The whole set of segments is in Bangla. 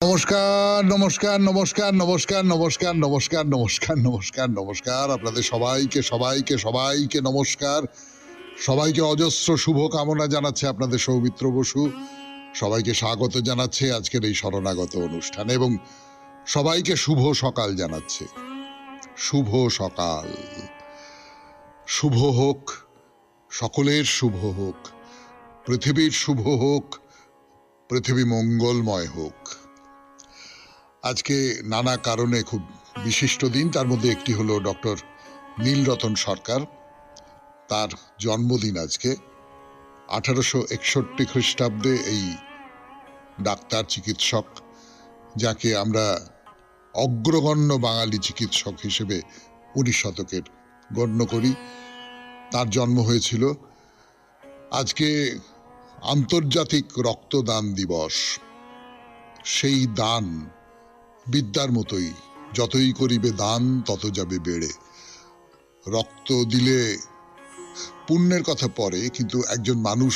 নমস্কার নমস্কার নমস্কার নমস্কার নমস্কার নমস্কার নমস্কার নমস্কার নমস্কার আপনাদের সবাইকে সবাইকে সবাইকে নমস্কার, সবাইকে অজস্র শুভ কামনা জানাচ্ছে আপনাদের সৌমিত্র বসু। সবাইকে স্বাগত জানাচ্ছে আজকের এই শরণাগত অনুষ্ঠানে এবং সবাইকে শুভ সকাল জানাচ্ছে। শুভ সকাল, শুভ হোক, সকলের শুভ হোক, পৃথিবীর শুভ হোক, পৃথিবী মঙ্গলময় হোক। আজকে নানা কারণে খুব বিশিষ্ট দিন, তার মধ্যে একটি হলো ডক্টর নীলরতন সরকার, তার জন্মদিন আজকে। 1861 খ্রিস্টাব্দে এই ডাক্তার চিকিৎসক, যাকে আমরা অগ্রগণ্য বাঙালি চিকিৎসক হিসেবে 19 শতকের গণ্য করি, তার জন্ম হয়েছিল। আজকে আন্তর্জাতিক রক্তদান দিবস। সেই দান বিদ্যার মতোই, যতই করিবে দান তত যাবে বেড়ে। রক্ত দিলে পুণ্যের কথা পরে, কিন্তু একজন মানুষ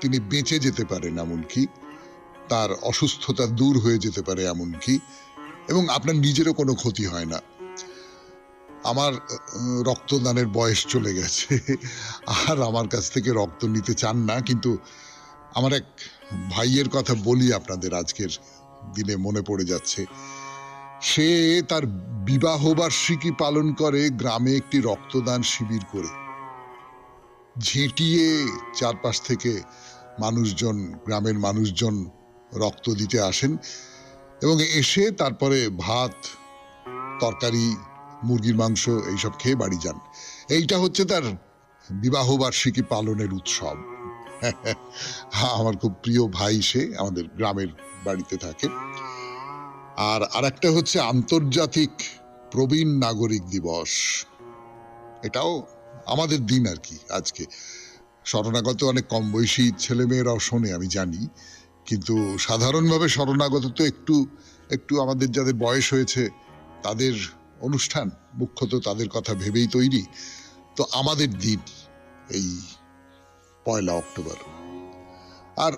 তিনি বেঁচে যেতে পারেন এমনকি, তার অসুস্থতা দূর হয়ে যেতে পারে এমনকি, এবং আপনার নিজেরও কোনো ক্ষতি হয় না। আমার রক্তদানের বয়স চলে গেছে, আর আমার কাছ থেকে রক্ত নিতে চান না, কিন্তু আমার এক ভাইয়ের কথা বলি আপনাদের, আজকের দিনে মনে পড়ে যাচ্ছে। সে তার বিবাহ বার্ষিকী পালন করে গ্রামে একটি রক্তদান শিবির করে। ঝেঁটিয়ে চারপাশ থেকে মানুষজন, গ্রামের মানুষজন রক্ত দিতে আসেন এবং এসে তারপরে ভাত, তরকারি, মুরগির মাংস এইসব খেয়ে বাড়ি যান। এইটা হচ্ছে তার বিবাহ বার্ষিকী পালনের উৎসব। আমার খুব প্রিয় ভাই, সে আমাদের গ্রামের বাড়িতে থাকে। আর আরেকটা হচ্ছে আন্তর্জাতিক প্রবীণ নাগরিক দিবস। এটাও আমাদের দিন আর কি। আজকে শরণাগত অনেক কম বয়সী ছেলেমেয়েরাও শোনে, আমি জানি, কিন্তু সাধারণভাবে শরণাগত তো একটু একটু আমাদের যাদের বয়স হয়েছে তাদের অনুষ্ঠান, মুখ্যত তাদের কথা ভেবেই তৈরি। তো আমাদের দিন এই 1 অক্টোবর। আর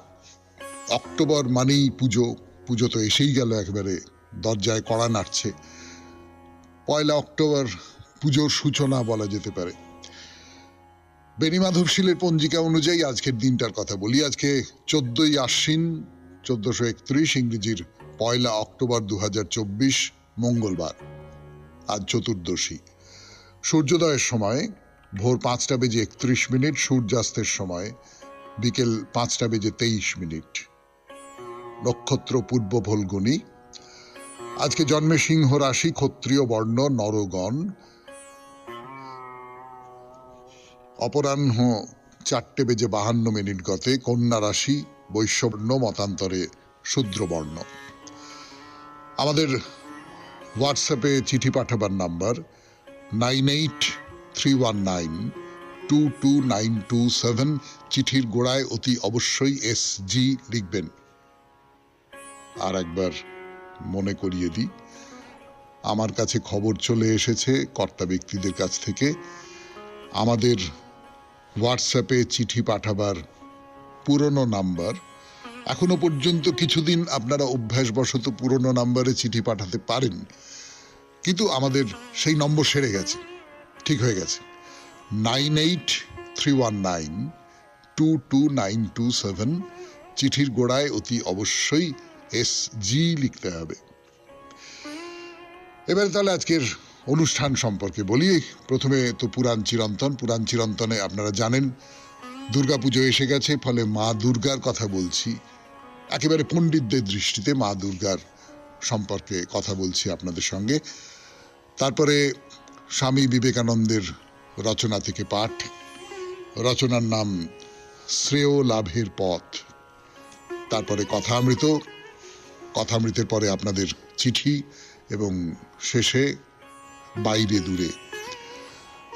অক্টোবর মানেই পুজো। পুজো তো এসেই গেল, একেবারে দরজায় কড়া নাড়ছে। 1 অক্টোবর পুজোর সূচনা বলা যেতে পারে। বেণীমাধব শীলের পঞ্জিকা অনুযায়ী আজকের দিনটার কথা বলি। আজকে 14ই আশ্বিন 1431, ইংরেজির 1 অক্টোবর 2024, মঙ্গলবার। আজ চতুর্দশী। সূর্যোদয়ের সময় ভোর 5:31, সূর্যাস্তের সময় বিকেল 5:23। নক্ষত্র পূর্ব ফল্গুনী। আজকে জন্মে সিংহ রাশি, ক্ষত্রিয় বর্ণ, নরগণ। অপরাহ্ন 4:52 গতে কন্যা রাশি, বৈশ্যবর্ণ, মতান্তরে শূদ্রবর্ণ। আমাদের হোয়াটসঅ্যাপে চিঠি পাঠাবার নাম্বার 9831922927। চিঠির গোড়ায় অতি অবশ্যই SG লিখবেন। আর একবার মনে করিয়ে দিই, আমার কাছে খবর চলে এসেছে কর্তা ব্যক্তিদের কাছ থেকে, আমাদের হোয়াটসঅ্যাপে চিঠি পাঠাবার পুরনো নাম্বার, এখনো পর্যন্ত কিছুদিন আপনারা অভ্যাসবশত পুরনো নাম্বারে চিঠি পাঠাতে পারেন, কিন্তু আমাদের সেই নম্বর সেরে গেছে, ঠিক হয়ে গেছে। 9831922927। চিঠির গোড়ায় অতি অবশ্যই SG লিখতে হবে। এবারে তাহলে আজকের অনুষ্ঠান সম্পর্কে বলি। প্রথমে তো পুরাণ চিরন্তন। পুরাণ চিরন্তনে আপনারা জানেন দুর্গাপুজো এসে গেছে, ফলে মা দুর্গার কথা বলছি। একেবারে পণ্ডিতদের দৃষ্টিতে মা দুর্গার সম্পর্কে কথা বলছি আপনাদের সঙ্গে। তারপরে স্বামী বিবেকানন্দের রচনা থেকে পাঠ। রচনার নাম শ্রেয় লাভের পথ। তারপরে কথামৃত। কথামৃতের পরে আপনাদের চিঠি এবং শেষে বাইরে দূরে।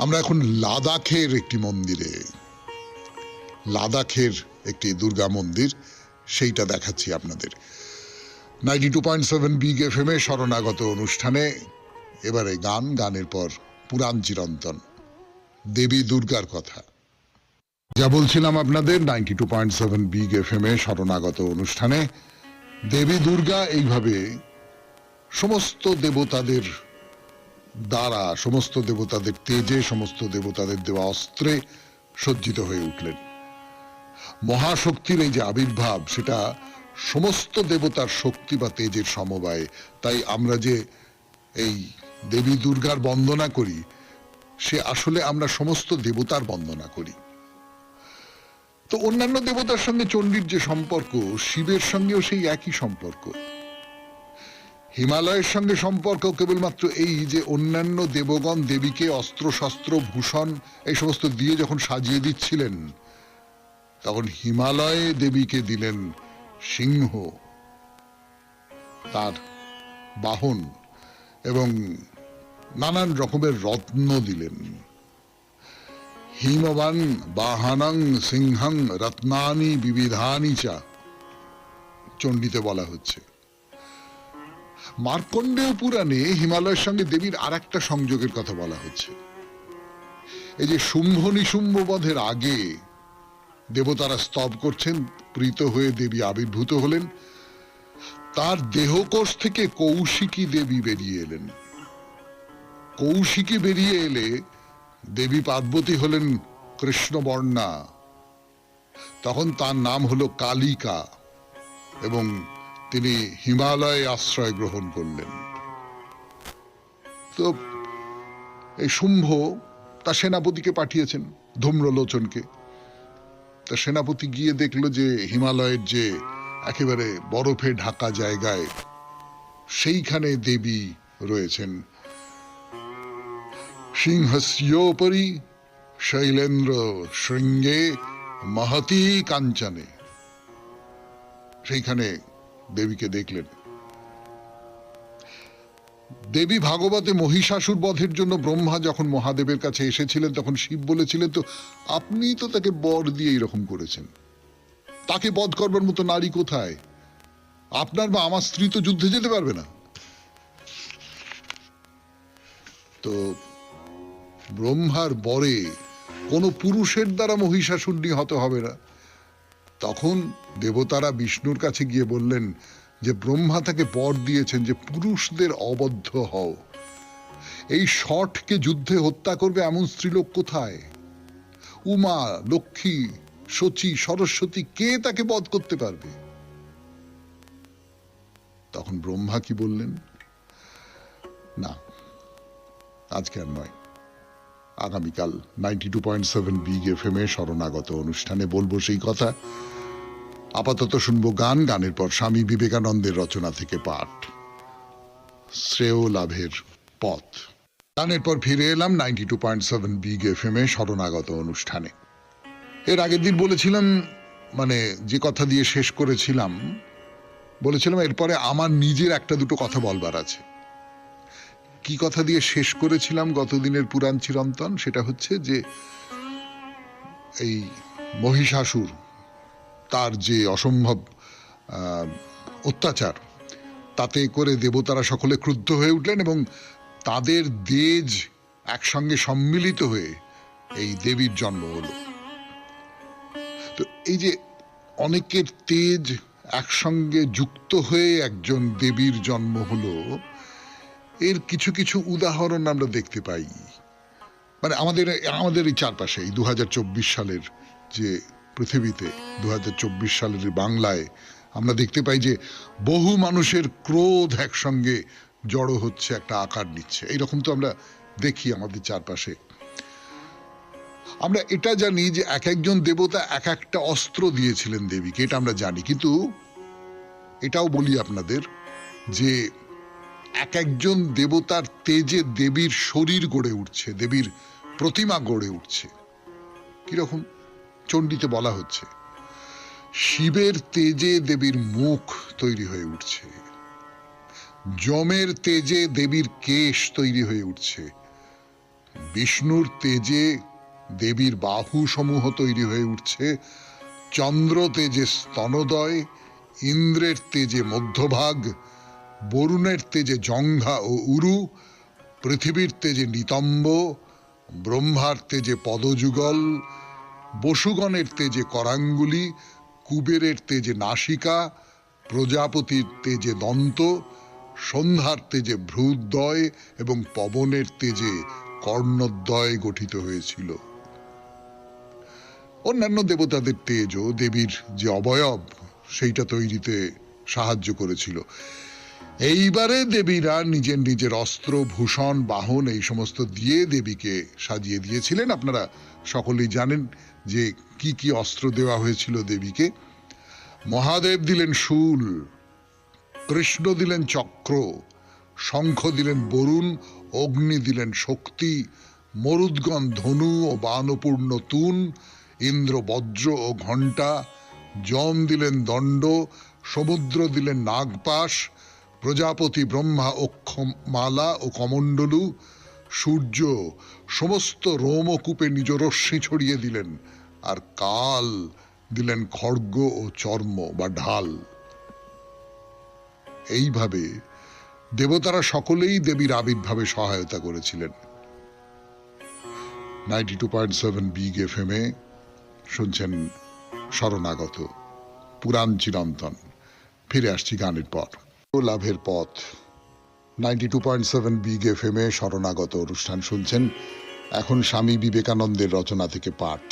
আমরা এখন লাদাখের একটি মন্দিরে, লাদাখের একটি দুর্গা মন্দির, সেইটা দেখাচ্ছি আপনাদের 92.7 বিগ FM এ শরণাগত অনুষ্ঠানে। এবারে গান, গানের পর পুরাণ চিরন্তন, দেবী দুর্গার কথা। যা বলছিলাম আপনাদের 92.7 বিগ FM এ শরণাগত অনুষ্ঠানে দেবী দুর্গা এইভাবে সমস্ত দেবতাদের দ্বারা, সমস্ত দেবতাদের তেজে, সমস্ত দেবতাদের দেওয়া অস্ত্রে সজ্জিত হয়ে উঠলেন। মহাশক্তির এই যে আবির্ভাব, সেটা সমস্ত দেবতার শক্তি বা তেজের সমবায়। তাই আমরা যে এই দেবী দুর্গার বন্দনা করি, সে আসলে আমরা সমস্ত দেবতার বন্দনা করি। তো অন্যান্য দেবতার সঙ্গে চণ্ডীর যে সম্পর্ক, শিবের সঙ্গেও সেই একই সম্পর্ক। হিমালয়ের সঙ্গে সম্পর্ক কেবলমাত্র এই যে অন্যান্য দেবগণ দেবীকে অস্ত্র শস্ত্র ভূষণ এই সমস্ত দিয়ে যখন সাজিয়ে দিচ্ছিলেন, তখন হিমালয়ে দেবীকে দিলেন সিংহ, তার বাহন, এবং নানান রকমের রত্ন দিলেন। হিমবান বাহানং সিংহং রত্নানি বিবিধানি চা, চণ্ডীতে বলা হচ্ছে। মার্কণ্ডেয় পুরাণে হিমালয়ের সঙ্গে দেবীর আর একটা সংযোগের কথা বলা হচ্ছে। এই যে শুম্ভ নিশুম্ভ বধের আগে দেবতারা স্তব করছেন, প্রীত হয়ে দেবী আবির্ভূত হলেন। তার দেহকোষ থেকে কৌশিকী দেবী বেরিয়ে এলেন। কৌশিকী বেরিয়ে এলে দেবী পার্বতী হলেন কৃষ্ণবর্ণা। তখন তার নাম হলো কালিকা, এবং তিনি হিমালয়ে আশ্রয় গ্রহণ করলেন। তো এই শুম্ভ তার সেনাপতিকে পাঠিয়েছেন, ধূম্রলোচনকে। তা সেনাপতি গিয়ে দেখলো যে হিমালয়ের যে একেবারে বরফে ঢাকা জায়গায়, সেইখানে দেবী রয়েছেন। সিংহস্যোপরি শৈলেন্দ্র শৃঙ্গে মহতি কাঞ্চনে, সেইখানে দেবীকে দেখলেন। দেবী ভাগবতে মহিষাসুর বধের জন্য ব্রহ্মা যখন মহাদেবের কাছে এসেছিলেন, তখন শিব বলেছিলেন, তো আপনি তো তাকে বর দিয়ে এরকম করেছেন, তাকে বধ করবার মতো নারী কোথায়? আপনার বা আমার স্ত্রী তো যুদ্ধে যেতে পারবে না। তো ব্রহ্মার বরে কোনো পুরুষের দ্বারা মহিষাসুর নিহত হবে না। তখন দেবতারা বিষ্ণুর কাছে গিয়ে বললেন যে ব্রহ্মা তাকে বর দিয়েছেন যে পুরুষদের অবদ্ধ হও। এই ষটকে যুদ্ধে হত্যা করবে এমন স্ত্রীলোক কোথায়? উমা, লক্ষ্মী, শচী, সরস্বতী, কে তাকে বধ করতে পারবে? তখন ব্রহ্মা কি বললেন? না, আজকে আর নয়, আগামীকাল 92.7 বিগ এফএম এ শরণাগত অনুষ্ঠানে বলবো সেই কথা। আপাতত শুনবো গান, গানের পর স্বামী বিবেকানন্দের রচনা থেকে পাঠ, শ্রেয় লাভের পথ। গানের পর ফিরে এলাম 92.7 বিগ এফএম এ শরণাগত অনুষ্ঠানে। এর আগের দিন বলেছিলাম, মানে যে কথা দিয়ে শেষ করেছিলাম, বলেছিলাম এরপরে আমার নিজের একটা দুটো কথা বলবার আছে। কি কথা দিয়ে শেষ করেছিলাম গতদিনের পুরাণ চিরন্তন? সেটা হচ্ছে যে এই মহিষাসুর, তার যে অসম্ভব অত্যাচার, তাতে করে দেবতারা সকলে ক্রুদ্ধ হয়ে উঠলেন এবং তাদের তেজ একসঙ্গে সম্মিলিত হয়ে এই দেবীর জন্ম হলো। তো এই যে অনেকের তেজ একসঙ্গে যুক্ত হয়ে একজন দেবীর জন্ম হলো, এর কিছু কিছু উদাহরণ আমরা দেখতে পাই। মানে আমাদের এই চারপাশে এই 2024 সালের যে পৃথিবীতে, 2024 সালের বাংলায় আমরা দেখতে পাই যে বহু মানুষের ক্রোধ একসঙ্গে জড়ো হচ্ছে, একটা আকার নিচ্ছে। এইরকম তো আমরা দেখি আমাদের চারপাশে। আমরা এটা জানি যে এক একজন দেবতা এক একটা অস্ত্র দিয়েছিলেন দেবীকে, এটা আমরা জানি। কিন্তু এটাও বলি আপনাদের যে এক একজন দেবতার তেজে দেবীর শরীর গড়ে উঠছে, দেবীর প্রতিমা গড়ে উঠছে। কিরকম? চণ্ডীতে বলা হচ্ছে শিবের তেজে দেবীর মুখ তৈরি হয়ে উঠছে, যমের তেজে দেবীর কেশ তৈরি হয়ে উঠছে, বিষ্ণুর তেজে দেবীর বাহু সমূহ তৈরি হয়ে উঠছে, চন্দ্র তেজে স্তনোদয়, ইন্দ্রের তেজে মধ্যভাগ, বরুণের তেজে জঙ্ঘা ও উরু, পৃথিবীর তেজে নিতম্ব, ব্রহ্মার তেজে পদযুগল, বসুগণের তেজে করাঙ্গুলি, কুবেরের তেজে নাসিকা, প্রজাপতির তেজে দন্ত, সন্ধ্যার তেজে ভ্রুদ্বয় এবং পবনের তেজে কর্ণদ্বয় গঠিত হয়েছিল। অন্যান্য দেবতাদের তেজও দেবীর যে অবয়ব সেইটা তৈরিতে সাহায্য করেছিল। এইবারে দেবীরা নিজের নিজের অস্ত্র, ভূষণ, বাহন এই সমস্ত দিয়ে দেবীকে সাজিয়ে দিয়েছিলেন। আপনারা সকলেই জানেন যে কি কি অস্ত্র দেওয়া হয়েছিল দেবীকে। মহাদেব দিলেন শূল, কৃষ্ণ দিলেন চক্র, শঙ্খ দিলেন বরুণ, অগ্নি দিলেন শক্তি, মরুদ্গণ ধনু ও বাণপূর্ণ তুন, ইন্দ্র বজ্র ও ঘণ্টা, যম দিলেন দণ্ড, সমুদ্র দিলেন নাগপাশ, প্রজাপতি ব্রহ্মা অক্ষমালা ও কমণ্ডলু, সূর্য সমস্ত রোমকূপে নিজ রশ্মি ছড়িয়ে দিলেন, আর কাল দিলেন খড়গ ও চর্ম বা ঢাল। এইভাবে দেবতারা সকলেই দেবীর আবির্ভাবে সহায়তা করেছিলেন। 92.7 বিগ FM এ শুনছেন শরণাগত, পুরাণ চিরন্তন। ফিরে আসছি গানের পর। লাভের পথ 92.7 বিগ FM এ শরণাগত অনুষ্ঠান শুনছেন। এখন স্বামী বিবেকানন্দের রচনা থেকে পাঠ,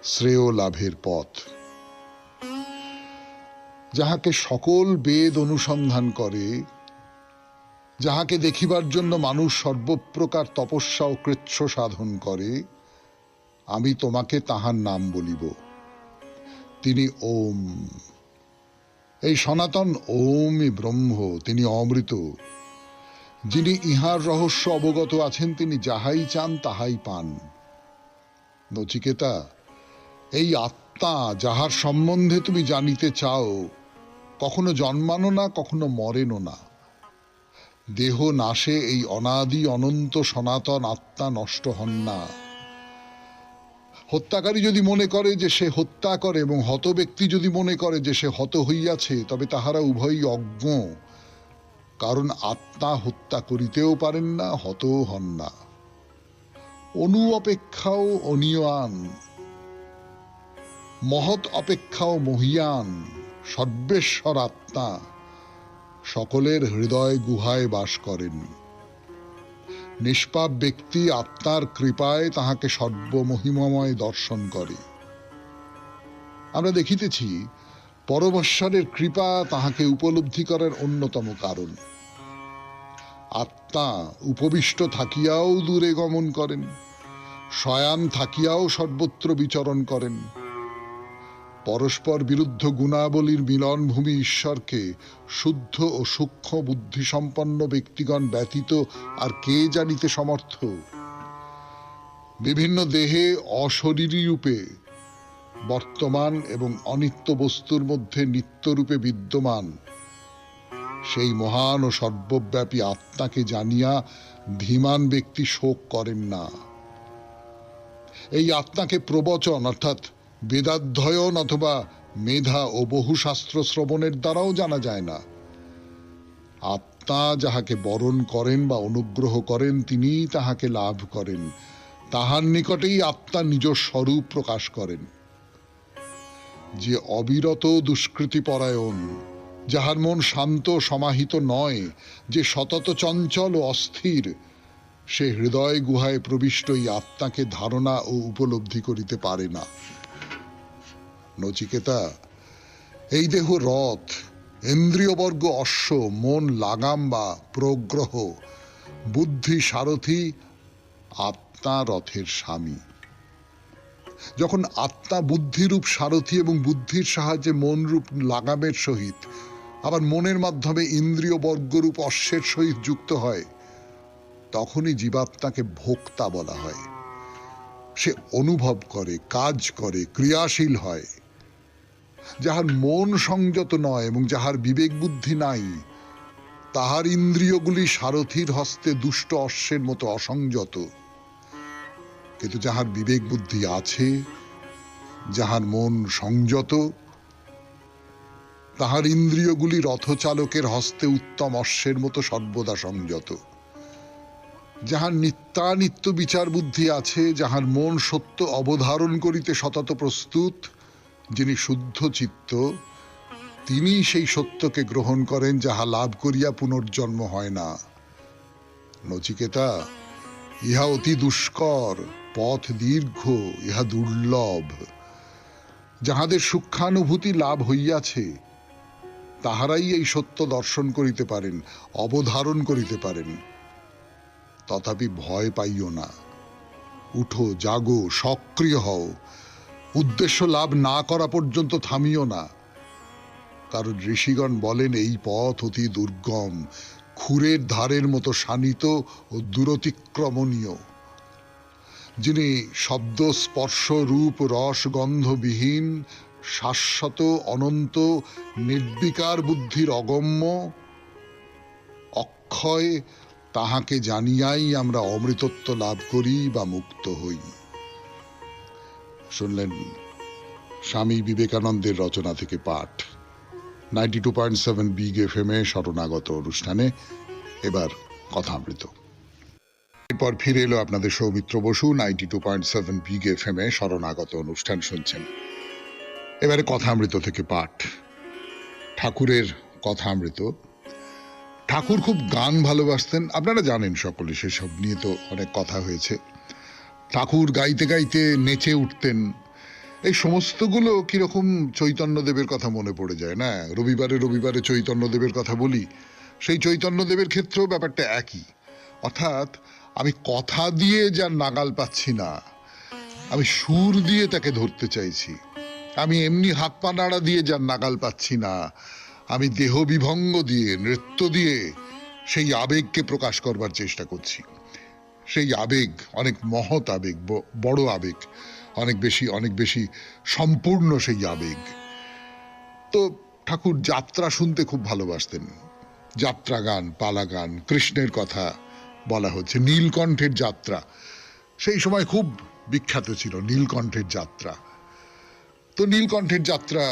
শ্রেয় লাভের পথ। যাহাকে সকল বেদ অনুসন্ধান করে, যাহাকে দেখিবার জন্য মানুষ সর্বপ্রকার তপস্যা ও কৃচ্ছ সাধন করে, আমি তোমাকে তাহার নাম বলিব, তিনি ওম। এই সনাতন ওমই ব্রহ্ম, তিনি অমৃত। যিনি ইহার রহস্য অবগত আছেন, তিনি যাহাই চান তাহাই পান। নচিকেতা, এই আত্মা যাহার সম্বন্ধে তুমি জানিতে চাও, কখনো জন্মানো না, কখনো মরেনও না। দেহ নাশে এই অনাদি অনন্ত সনাতন আত্মা নষ্ট হন না। হত্যাকারী যদি মনে করে যে সে হত্যা করে, এবং হত ব্যক্তি যদি মনে করে যে সে হত হইয়াছে, তবে তাহারা উভয়ই অজ্ঞ। কারণ আত্মা হত্যা করিতেও পারেন না, হতও হন না। অনু অপেক্ষাও অনিয়ান, মহৎ অপেক্ষাও মহিয়ান, সর্বেশ্বর আত্মা সকলের হৃদয় গুহায় বাস করেন। নিষ্পাপ ব্যক্তি আত্মার কৃপায় তাহাকে সর্বমহিমাময় দর্শন করে। আমরা দেখিতেছি পরমেশ্বরের কৃপা তাহাকে উপলব্ধি করার অন্যতম কারণ। আত্মা উপবিষ্ট থাকিয়াও দূরে গমন করেন, শয়ান থাকিয়াও সর্বত্র বিচরণ করেন। পরস্পর বিরুদ্ধ গুণাবলীর মিলনভূমি ঈশ্বরকে শুদ্ধ ও সূক্ষ্ম বুদ্ধিসম্পন্ন ব্যক্তিগণ ব্যতীত আর কে জানিতে সমর্থ? বিভিন্ন দেহে অশরীরী রূপে বর্তমান এবং অনিত্য বস্তুর মধ্যে নিত্যরূপে বিদ্যমান সেই মহান ও সর্বব্যাপী আত্মাকে জানিয়া ধীমান ব্যক্তি শোক করেন না। এই আত্মাকে প্রবচন অর্থাৎ বেদাধ্যয়ন অথবা মেধা ও বহু শাস্ত্র শ্রবণের দ্বারাও জানা যায় না। আত্মা যাহাকে বরণ করেন বা অনুগ্রহ করেন, তিনিই তাহাকে লাভ করেন। তাহার নিকটেই আত্মা নিজ স্বরূপ প্রকাশ করেন। যে অবিরত দুষ্কৃতিপরায়ণ, যাহার মন শান্ত সমাহিত নয়, যে সতত চঞ্চল ও অস্থির, সে হৃদয় গুহায় প্রবিষ্ট এই আত্মাকে ধারণা ও উপলব্ধি করিতে পারে না। নচিকেতা, এই দেহ রথ, ইন্দ্রিয়বর্গ অশ্ব, মন লাগাম বা প্রগ্রহ, বুদ্ধি সারথি, আত্মা রথের স্বামী। যখন আত্মা বুদ্ধিরূপ সারথি এবং বুদ্ধির সাহায্যে মনরূপ লাগামের সহিত, আবার মনের মাধ্যমে ইন্দ্রিয় বর্গরূপ অশ্বের সহিত যুক্ত হয়, তখনই জীবাত্মাকে ভোক্তা বলা হয়। সে অনুভব করে, কাজ করে, ক্রিয়াশীল হয়। যাহার মন সংযত নয় এবং যাহার বিবেক বুদ্ধি নাই, তাহার ইন্দ্রিয়গুলি সারথির হস্তে দুষ্ট অশ্বের মতো অসংযত। কিন্তু যাহার বিবেক বুদ্ধি আছে, যাহার মন সংযত, তাহার ইন্দ্রিয়গুলি রথচালকের হস্তে উত্তম অশ্বের মতো সর্বদা সংযত। যাহার নিত্যানিত্য বিচার বুদ্ধি আছে, যাহার মন সত্য অবধারণ করিতে সতত প্রস্তুত, যিনি শুদ্ধ চিত্ত, তিনি সেই সত্যকে গ্রহণ করেন যাহা লাভ করিয়া পুনর্জন্ম হয় না। নচিকেতা, ইহা অতি দুষ্কর, পথ দীর্ঘ, ইহা দুর্লভ। যাহাদের সূক্ষ্মানুভূতি লাভ হইয়াছে তাহারাই এই সত্য দর্শন করিতে পারেন, অবধারণ করিতে পারেন। তথাপি ভয় পাইও না, উঠো, জাগো, সক্রিয় হও। উদ্দেশ্য লাভ না করা পর্যন্ত থামিও না, কারণ ঋষিগণ বলেন এই পথ অতি দুর্গম, খুরের ধারের মতো শানিত ও দূরতিক্রমণীয়। যিনি শব্দ, স্পর্শ, রূপ, রস, গন্ধবিহীন, শাশ্বত, অনন্ত, নির্বিকার বুদ্ধির অগম্য, অক্ষয়, তাহাকে জানিয়াই আমরা অমৃতত্ব লাভ করি বা মুক্ত হই। শুনলেন স্বামী বিবেকানন্দের রচনা থেকে পাঠ 92.7 বিগ FM এ শরণাগত অনুষ্ঠানে। এবার কথামৃত। এরপর ফিরে এলো আপনাদের সৌমিত্র বসু। 92.7 বিগ FM এ শরণাগত অনুষ্ঠান শুনছেন। এবারে কথামৃত থেকে পাঠ, ঠাকুরের কথামৃত। ঠাকুর খুব গান ভালোবাসতেন, আপনারা জানেন সকলে, সেসব নিয়ে তো অনেক কথা হয়েছে। ঠাকুর গাইতে গাইতে নেচে উঠতেন, এই সমস্তগুলো কিরকম চৈতন্যদেবের কথা মনে পড়ে যায় না? রবিবারে রবিবারে চৈতন্যদেবের কথা বলি, সেই চৈতন্যদেবের ক্ষেত্রেও ব্যাপারটা একই। অর্থাৎ আমি কথা দিয়ে যার নাগাল পাচ্ছি না, আমি সুর দিয়ে তাকে ধরতে চাইছি। আমি এমনি হাত পা নাড়া দিয়ে যার নাগাল পাচ্ছি না, আমি দেহ বিভঙ্গ দিয়ে, নৃত্য দিয়ে সেই আবেগকে প্রকাশ করবার চেষ্টা করছি। সেই আবেগ অনেক মহৎ আবেগ, বড় আবেগ, অনেক বেশি সম্পূর্ণ সেই আবেগ। তো ঠাকুর যাত্রা শুনতে খুব ভালোবাসতেন। যাত্রা গান, পালা গান, কৃষ্ণের কথা বলা হচ্ছে, নীলকণ্ঠের যাত্রা সেই সময় খুব বিখ্যাত ছিল, নীলকণ্ঠের যাত্রা। তো নীলকণ্ঠের যাত্রা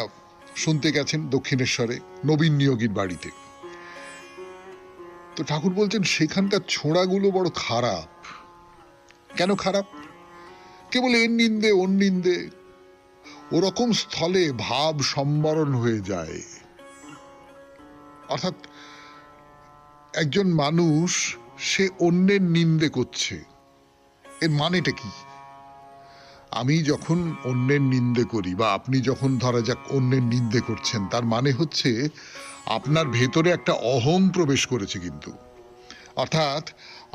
শুনতে গেছেন দক্ষিণেশ্বরে নবীন নিয়োগীর বাড়িতে। তো ঠাকুর বলছেন সেখানকার ছোড়াগুলো বড় খারাপ। কেন খারাপ? কেবল এর নিন্দে ওর নিন্দে, ওরকম স্থলে ভাব সম্বরণ হয়ে যায়। অর্থাৎ একজন মানুষ সে অন্যের নিন্দে করছে, এর মানেটা কি? আমি যখন অন্যের নিন্দে করি বা আপনি যখন ধরা যাক অন্যের নিন্দে করছেন, তার মানে হচ্ছে আপনার ভেতরে একটা অহং প্রবেশ করেছে। কিন্তু অর্থাৎ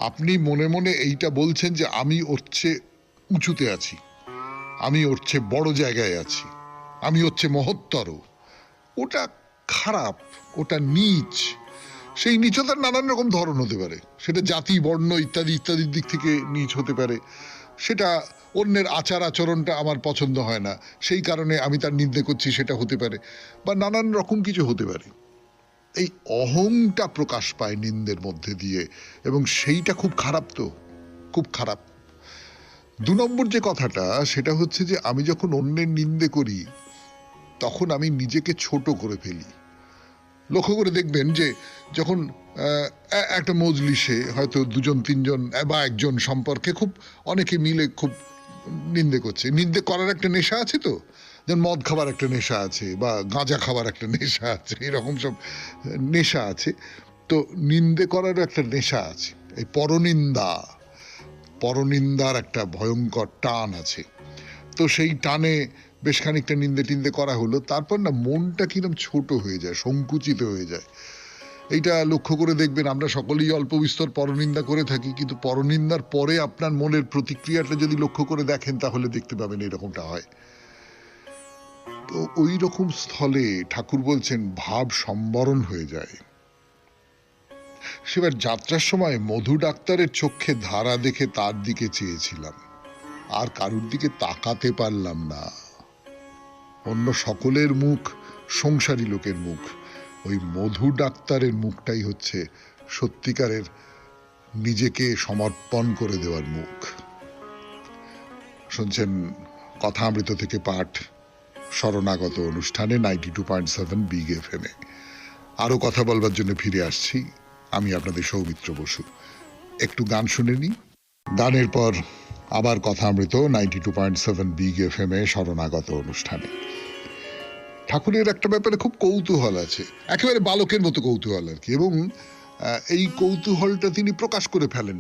আপনি মনে মনে এইটা বলছেন যে আমি ওর চেয়ে উঁচুতে আছি, আমি ওর চেয়ে বড় জায়গায় আছি, আমি ওর চেয়ে মহত্তর। ওটা খারাপ, ওটা নীচ। সেই নীচতার নানান রকম ধরন হতে পারে, সেটা জাতি, বর্ণ ইত্যাদি ইত্যাদির দিক থেকে নীচ হতে পারে। সেটা অন্যের আচার আচরণটা আমার পছন্দ হয় না, সেই কারণে আমি তার নিন্দে করছি, সেটা হতে পারে, বা নানান রকম কিছু হতে পারে। এই অহংটা প্রকাশ পায় নিন্দের মধ্যে দিয়ে, এবং সেইটা খুব খারাপ। তো খুব খারাপ। 2 নম্বর যে কথাটা, সেটা হচ্ছে যে আমি যখন অন্যের নিন্দে করি তখন আমি নিজেকে ছোট করে ফেলি। লক্ষ্য করে দেখবেন যে যখন একটা মজলিসে হয়তো 2-3 বা একজন সম্পর্কে খুব অনেকে মিলে খুব নিন্দে করছে, নিন্দে করার একটা নেশা আছে। তো যেমন মদ খাবার একটা নেশা আছে, বা গাঁজা খাবার একটা নেশা আছে, এরকম সব নেশা আছে। তো নিন্দে করারও একটা নেশা আছে। এই পরনিন্দার একটা ভয়ঙ্কর টান আছে। তো সেই টানে বেশ খানিকটা নিন্দে টিন্দে করা হলো, তারপর না মনটা কিরম ছোট হয়ে যায়, সংকুচিত হয়ে যায়। এইটা লক্ষ্য করে দেখবেন, আমরা সকলেই অল্প বিস্তর পরনিন্দা করে থাকি, কিন্তু পরনিন্দার পরে আপনার মনের প্রতিক্রিয়াটা যদি লক্ষ্য করে দেখেন তাহলে দেখতে পাবেন এরকমটা হয়। তো ওই রকম স্থলে ঠাকুর বলছেন ভাব সম্বরণ হয়ে যায়। সেবার যাত্রার সময় মধু ডাক্তারের চোখে ধারা দেখে তার দিকে চেয়েছিলাম, আর কারুর দিকে তাকাতে পারলাম না। অন্য সকলের মুখ সংসারী লোকের মুখ, ওই মধু ডাক্তারের মুখটাই হচ্ছে সত্যিকারের নিজেকে সমর্পণ করে দেওয়ার মুখ। শুনছেন কথামৃত থেকে পাঠ, শরণাগত অনুষ্ঠানে 92.7 বিগ FM এ। আরো কথা বলবার জন্য ফিরে আসছি, আমি আপনাদের সৌমিত্র বসু। একটু গান শুনে নি, গানের পর আবার কথামৃত 92.7 বিগ FM এ শরণাগত অনুষ্ঠানে। ঠাকুরের একটা ব্যাপারে খুব কৌতূহল আছে, একেবারে বালকের মতো কৌতূহল আর কি, এবং এই কৌতূহলটা তিনি প্রকাশ করে ফেলেন।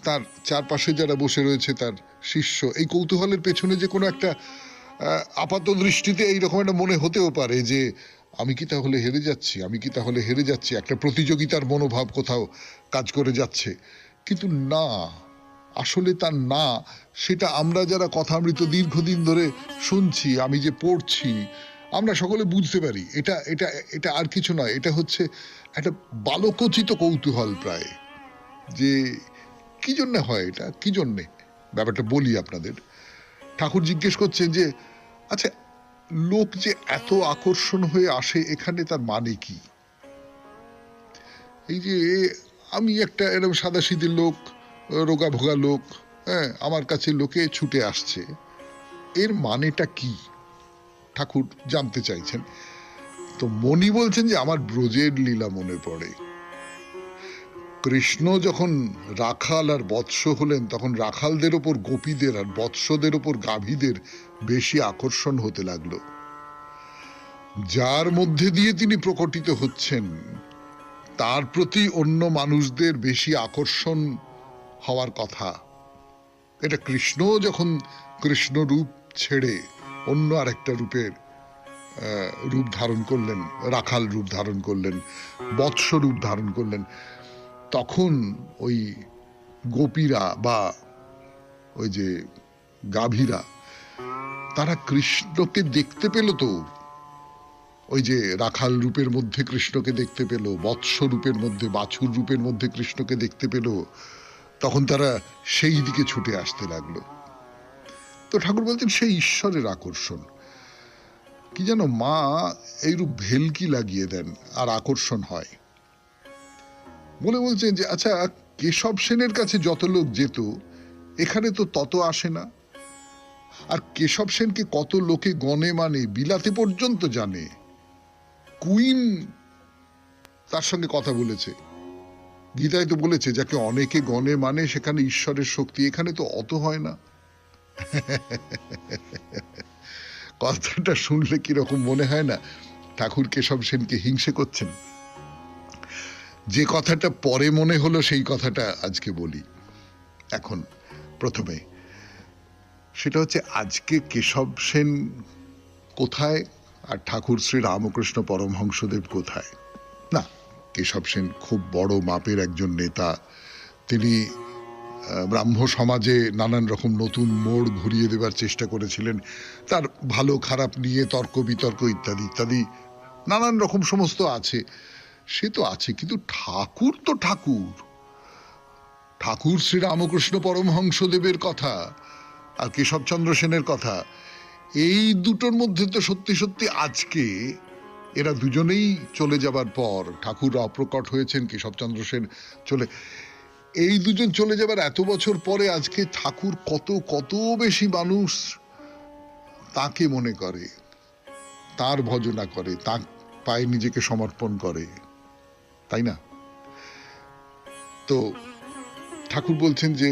তার চারপাশে যারা বসে রয়েছে তার শিষ্য এই কৌতূহলের পেছনে যে কোনো একটা আপাত দৃষ্টিতে এইরকম একটা মনে হতেও পারে যে আমি কি তাহলে হেরে যাচ্ছি, আমি কি তাহলে হেরে যাচ্ছি, একটা প্রতিযোগিতার মনোভাব কোথাও কাজ করে যাচ্ছে। কিন্তু না, আসলে তার না, সেটা আমরা যারা কথামৃত দীর্ঘদিন ধরে শুনছি, আমি যে পড়ছি, আমরা সকলে বুঝতে পারি এটা এটা এটা আর কিছু নয়, এটা হচ্ছে একটা বালকোচিত কৌতূহল প্রায়, যে কি জন্য হয় এটা, কি জন্যে। ব্যাপারটা বলি আপনাদের। ঠাকুর জিজ্ঞেস করছেন যে আচ্ছা, লোক যে এত আকর্ষণ হয়ে আসে এখানে, তার মানে কি? এই যে আমি একটা এরকম সাদাসিধে লোক, রোগা ভোগা লোক, হ্যাঁ, আমার কাছে লোকে ছুটে আসছে, এর মানেটা কি? ঠাকুর জানতে চাইছেন। তো মণি বলছেন যে আমার ব্রজের লীলা মনে পড়ে। কৃষ্ণ যখন রাখাল আর বৎস হলেন, তখন রাখালদের ওপর গোপীদের আর বৎসদের ওপর গাভীদের বেশি আকর্ষণ হতে লাগলো। যার মধ্যে দিয়ে তিনি প্রকটিত হচ্ছেন তার প্রতি অন্য মানুষদের বেশি আকর্ষণ হওয়ার কথা। এটা কৃষ্ণ যখন কৃষ্ণ রূপ ছেড়ে অন্য আরেকটা রূপের রূপ ধারণ করলেন, রাখাল রূপ ধারণ করলেন, বৎস রূপ ধারণ করলেন, তখন ওই গোপীরা বা ওই যে গাভীরা, তারা কৃষ্ণকে দেখতে পেল। তো ওই যে রাখাল রূপের মধ্যে কৃষ্ণকে দেখতে পেল, বৎস রূপের মধ্যে, বাছুর রূপের মধ্যে কৃষ্ণকে দেখতে পেল, তখন তারা সেই দিকে ছুটে আসতে লাগলো। তো ঠাকুর বলছেন সেই ঈশ্বরের আকর্ষণ। কি যেন মা এইরূপ ভেলকি লাগিয়ে দেন আর আকর্ষণ হয় বলে বলছেন যে আচ্ছা, কেশব সেনের কাছে যত লোক যেত এখানে তো তত আসে না। আর কেশব সেনকে কত লোকে গণে, মানে বিলাতে পর্যন্ত জানে। কুইন তার সঙ্গে কথা বলেছে, গীতায় তো বলেছে যাকে অনেকে গণে মানে সেখানে ঈশ্বরের শক্তি, এখানে তো অত হয় না। কথাটা শুনলে কিরকম মনে হয় না ঠাকুর কেশব সেনকে হিংসে করছেন? যে কথাটা পরে মনে হলো সেই কথাটা আজকে বলি। এখন প্রথমে সেটা হচ্ছে, আজকে কেশব সেন কোথায় আর ঠাকুর শ্রী রামকৃষ্ণ পরমহংসদেব কোথায়? না, কেশব সেন খুব বড় মাপের একজন নেতা। তিনি ব্রাহ্ম সমাজে নানান রকম নতুন মোড় ঘুরিয়ে দেবার চেষ্টা করেছিলেন। তার ভালো খারাপ নিয়ে তর্ক বিতর্ক ইত্যাদি ইত্যাদি নানান রকম সমস্ত আছে, সে তো আছে। কিন্তু ঠাকুর তো ঠাকুর, ঠাকুর শ্রী রামকৃষ্ণ পরমহংসদেবের কথা আর কেশবচন্দ্র সেনের কথা, এই দুটোর মধ্যে তো সত্যি সত্যি আজকে এরা দুজনেই চলে যাবার পর, ঠাকুর অপ্রকট হয়েছেন, কেশবচন্দ্র সেন চলে, এই দুজন চলে যাবার এত বছর পরে আজকে ঠাকুর কত কত বেশি মানুষ তাকে মনে করে, তার ভজনা করে, তার পায়ে নিজেকে সমর্পণ করে, তাই না? তো ঠাকুর বলছেন যে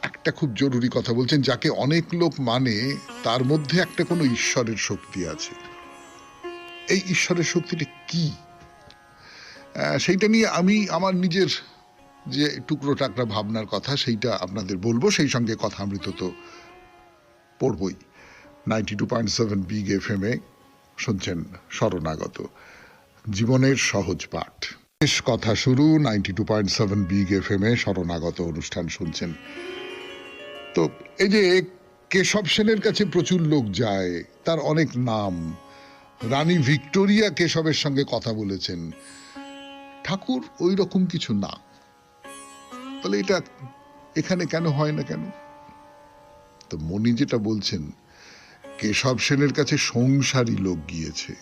একটা খুব জরুরি কথা বলছেন, যাকে অনেক লোক মানে তার মধ্যে একটা কোনো ঈশ্বরের শক্তি আছে। এই ঈশ্বরের শক্তিটা কি, সেইটা নিয়ে আমি আমার নিজের যে টুকরো টাকরা ভাবনার কথা সেইটা আপনাদের বলবো, সেই সঙ্গে কথামৃত তো পড়বই। 92.7 বিগ FM এ শুনছেন শরণাগত, জীবনের সহজ পাঠ। শেষ কথা শুরু 92.7 বিগ FM এ শরণাগত অনুষ্ঠান শুনছেন। তো এই যে কেশব সেনের কাছে প্রচুর লোক যায়, তার অনেক নাম, রানী ভিক্টোরিয়া কেশবের সঙ্গে কথা বলেছেন, ঠাকুর ওই রকম কিছু না। তাহলে এটা এখানে কেন হয় না কেন? তো মণি যেটা বলছেন, কেশব সেনের কাছে সংসারী লোক গিয়েছে।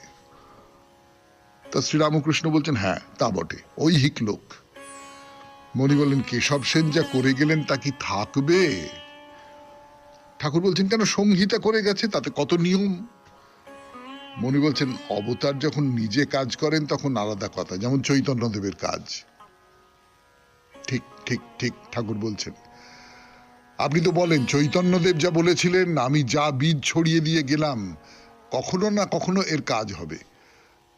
তা শ্রীরামকৃষ্ণ বলছেন হ্যাঁ তা বটে, ঐহিক লোক। মণি বললেন কেশব সেন যা করে গেলেন তা কি থাকবে? ঠাকুর বলছেন কেন, সংহিতা করে গেছে, তাতে কত নিয়ম। মণি বলছেন অবতার যখন নিজে কাজ করেন তখন আলাদা কথা, যেমন চৈতন্যদেবের কাজ। ঠিক ঠিক ঠিক, ঠাকুর বলছেন আপনি তো বলেন চৈতন্যদেব যা বলেছিলেন, আমি যা বীজ ছড়িয়ে দিয়ে গেলাম কখনো না কখনো এর কাজ হবে।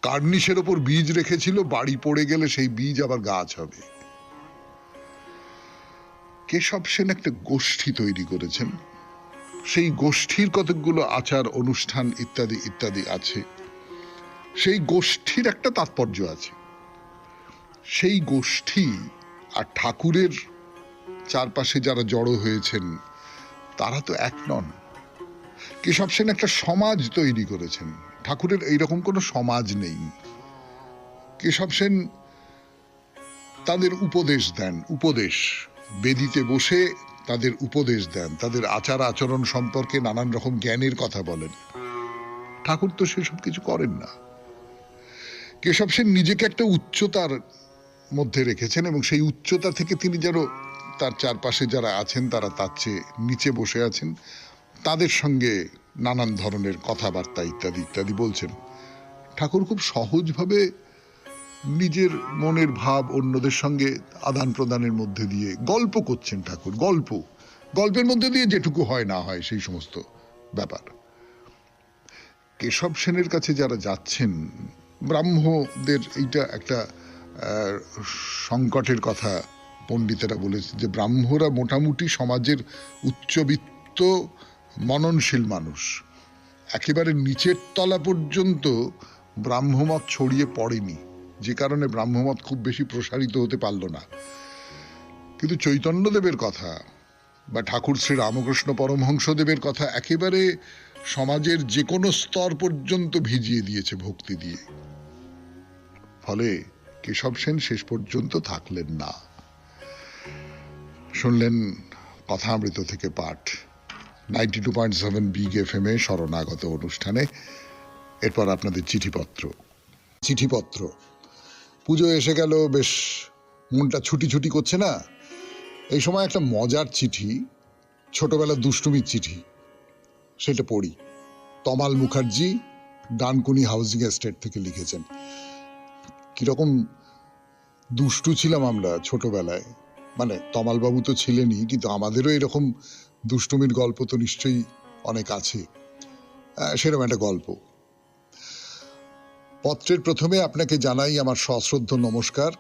কার্নিশের ওপর বীজ রেখেছিল, বাড়ি পড়ে গেলে সেই বীজ আবার গাছ হবে। কেশব সেন একটা গোষ্ঠী তৈরি করেছেন, সেই গোষ্ঠীর কতকগুলো আচার অনুষ্ঠান ইত্যাদি ইত্যাদি আছে। সেই গোষ্ঠীর একটা তাৎপর্য আছে। সেই গোষ্ঠী আর ঠাকুরের চারপাশে যারা জড়ো হয়েছেন তারা তো এক নন। কেশব সেন একটা সমাজ তৈরি করেছেন, ঠাকুরের এইরকম কোনো সমাজ নেই। কেশব সেন তাদের উপদেশ দেন, উপদেশ বেদিতে বসে তাদের উপদেশ দেন, তাদের আচার আচরণ সম্পর্কে নানান রকম জ্ঞানের কথা বলেন। ঠাকুর তো সেসব কিছু করেন না। কেশব সেন নিজেকে একটা উচ্চতার মধ্যে রেখেছেন এবং সেই উচ্চতা থেকে তিনি যেন তার চারপাশে যারা আছেন তারা তার চেয়ে নিচে বসে আছেন, তাদের সঙ্গে নানান ধরনের কথাবার্তা ইত্যাদি ইত্যাদি বলছেন। ঠাকুর খুব সহজভাবে নিজের মনের ভাব অন্যদের সঙ্গে আদান প্রদানের মধ্যে দিয়ে গল্প করছেন। ঠাকুর গল্পের মধ্যে দিয়ে যেটুকু হয় না হয় সেই সমস্ত ব্যাপার। কেশব সেনের কাছে যারা যাচ্ছেন, ব্রাহ্মদের এইটা একটা সংকটের কথা পণ্ডিতেরা বলেছে যে ব্রাহ্মরা মোটামুটি সমাজের উচ্চবিত্ত মননশীল মানুষ, একেবারে নিচের তলা পর্যন্ত ব্রাহ্মমত ছড়িয়ে পড়েনি, যে কারণে ব্রাহ্মমত খুব বেশি প্রসারিত হতে পারল না। কিন্তু চৈতন্যদেবের কথা বা ঠাকুর শ্রী রামকৃষ্ণ পরমহংসদেবের কথা একেবারে সমাজের যে কোনো স্তর পর্যন্ত ভিজিয়ে দিয়েছে ভক্তি দিয়ে। ফলে কেশব সেন শেষ পর্যন্ত থাকলেন না। শুনলেন কথামৃত থেকে পাঠ 92.7 বিগ FM এ শরণাগত অনুষ্ঠানে। এরপর আপনাদের চিঠিপত্র। পুজো এসে গেল, বেশ মনটা ছুটি ছুটি করছে না? এই সময় একটা মজার চিঠি, ছোটবেলার দুষ্টুমির চিঠি, সেটা পড়ি। তমাল মুখার্জি ডানকুনি হাউজিং এস্টেট থেকে লিখেছেন। কিরকম দুষ্টু ছিলাম আমরা ছোটবেলায়, মানে তমালবাবু তো ছিলেনই, কিন্তু আমাদেরও এরকম দুষ্টুমির গল্প তো নিশ্চয়ই অনেক আছে। সেরকম একটা গল্প। পত্রের প্রথমে আপনাকে জানাই আমার সশ্রদ্ধ নমস্কার,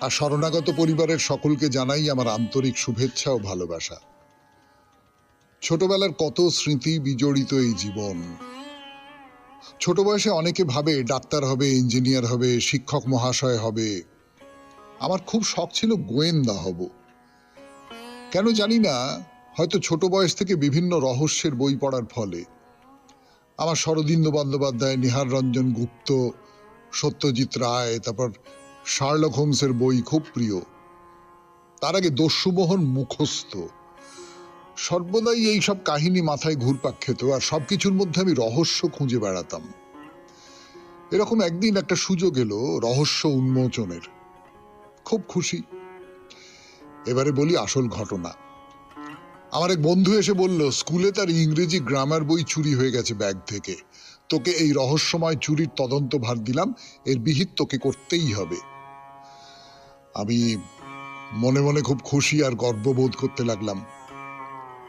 আর শরণাগত পরিবারের সকলকে জানাই আমার আন্তরিক শুভেচ্ছা ও ভালোবাসা। ছোটবেলার কত স্মৃতি বিজড়িত এই জীবন। ছোট বয়সে অনেকে ভাবে ডাক্তার হবে, ইঞ্জিনিয়ার হবে, শিক্ষক মহাশয় হবে। আমার খুব শখ ছিল গোয়েন্দা হব। কেন জানি না, হয়তো ছোট বয়স থেকে বিভিন্ন রহস্যের বই পড়ার ফলে আমার শরদিন্দু বন্দ্যোপাধ্যায়, নিহার রঞ্জন গুপ্ত, সত্যজিৎ রায়, তারপর শার্লক হোমসের বই খুব প্রিয়। তার আগে দস্যুমোহন মুখস্থ। সর্বদাই এইসব কাহিনী মাথায় ঘুরপাক খেত, আর সবকিছুর মধ্যে আমি রহস্য খুঁজে বেড়াতাম। এরকম একদিন একটা সুযোগ এলো রহস্য উন্মোচনের। খুব খুশি। এবারে বলি আসল ঘটনা। আমার এক বন্ধু এসে বলল, স্কুলে তার ইংরেজি গ্রামার বই চুরি হয়ে গেছে ব্যাগ থেকে। তোকে এই রহস্যময় চুরির তদন্ত ভার দিলাম, এর বিহিত তোকে করতেই হবে। আমি মনে মনে খুব খুশি আর গর্ববোধ করতে লাগলাম।